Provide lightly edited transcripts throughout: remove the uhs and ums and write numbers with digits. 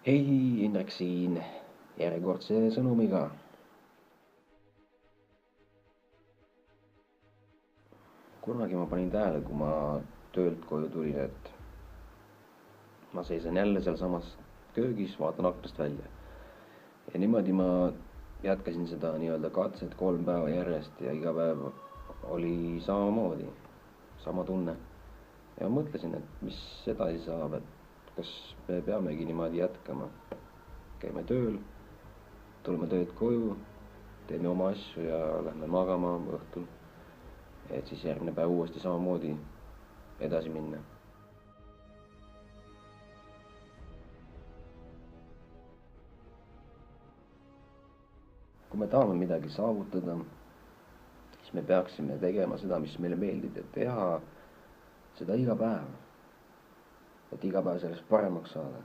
Hei, Indrek siin järjekordse sõnumiga. Kunagi ma panin tähele, kui ma töölt koju tulin, et ma seisan jälle sealsamas köögis, vaatan aknast välja. Ja niimoodi ma jätkasin seda nii-öelda katset 3 päeva järjest ja iga päev oli samamoodi, sama tunne. Ja mõtlesin, et mis edasi saab, et kas me peamegi niimoodi jätkama. Käime tööl, tuleme töölt koju, teeme oma asju ja lähme magama õhtul, et siis järgmine päev uuesti samamoodi edasi minna. Kui me tahame midagi saavutada, siis me peaksime tegema seda, mis meile meeldib, ja teha seda iga päev, et iga päev sellest paremaks saada.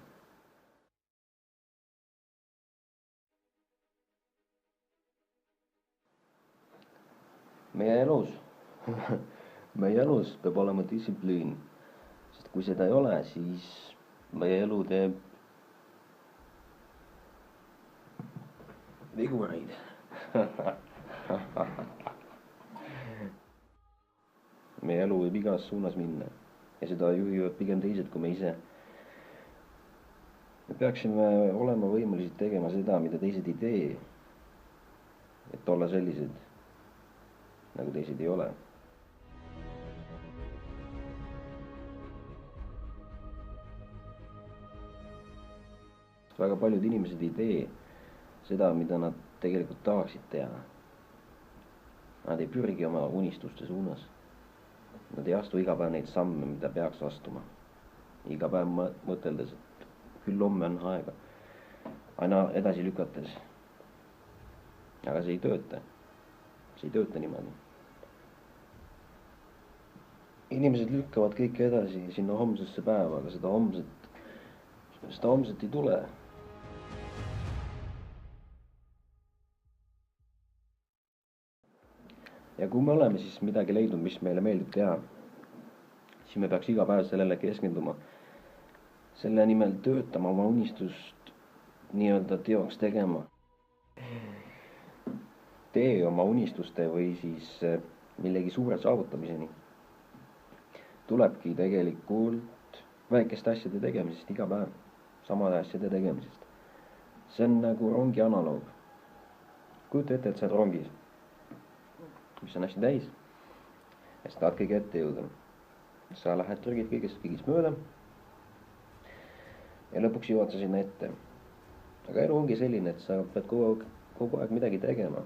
Meie elus, meie elus peab olema distsipliin, sest kui seda ei ole, siis meie elu teeb vigureid. Meie elu võib igas suunas minna ja seda juhivad pigem teised kui me ise. Me peaksime olema võimelised tegema seda, mida teised ei tee, et olla sellised, nagu teised ei ole. Väga paljud inimesed ei tee seda, mida nad tegelikult tahaksid teha. Nad ei pürgi oma unistuste suunas. Nad ei astu iga päev neid samme, mida peaks astuma. Iga päev mõteldes, et küll homme on aega. Aina edasi lükates. Aga see ei tööta. See ei tööta niimoodi. Inimesed lükkavad kõike edasi sinna homsesse päeva, aga seda homset ei tule. Ja kui me oleme siis midagi leidnud, mis meile meeldib teha, siis me peaks iga päev sellele keskenduma. Selle nimel töötama, oma unistust nii-öelda teoks tegema. Tee oma unistuste või siis millegi suure saavutamiseni tulebki tegelikult väikeste asjade tegemisest iga päev, samade asjade tegemisest. See on nagu rongi analoog. Kujuta ette, et sa oled rongis, mis on hästi täis ja sa tahad kõige ette jõuda. Sa lähed trügid kõigist mööda ja lõpuks jõuad sa sinna ette. Aga elu ongi selline, et sa pead kogu aeg midagi tegema,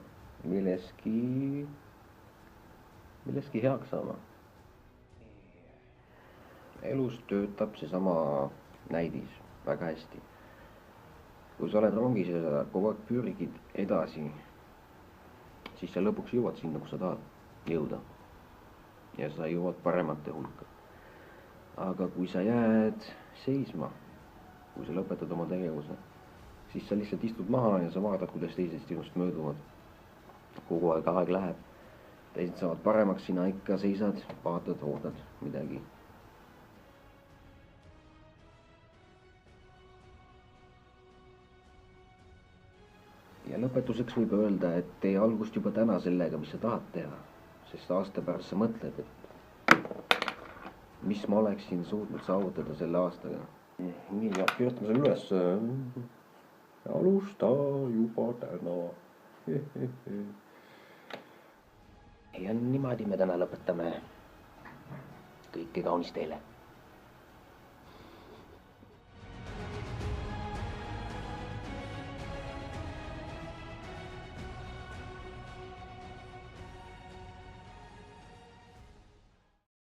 milleski heaks saama. Elus töötab seesama näidis väga hästi. Kui sa oled rongis ja sa kogu aeg pürgid edasi, siis sa lõpuks jõuad sinna, kus sa tahad jõuda. Ja sa jõuad paremate hulka. Aga kui sa jääd seisma, kui sa lõpetad oma tegevuse, siis sa lihtsalt istud maha ja sa vaatad, kuidas teised sinust mööduvad. Kogu aeg läheb. Teised saavad paremaks, sina ikka seisad, vaatad, ootad midagi. Ja lõpetuseks võib öelda, et tee algust juba täna sellega, mis sa tahad teha. Sest aasta pärast sa mõtled, et mis ma oleksin suutnud saavutada selle aastaga. Nii, ja kirjutame selle üles. Alusta juba täna. Ja niimoodi me täna lõpetame. Kõike kaunist teile.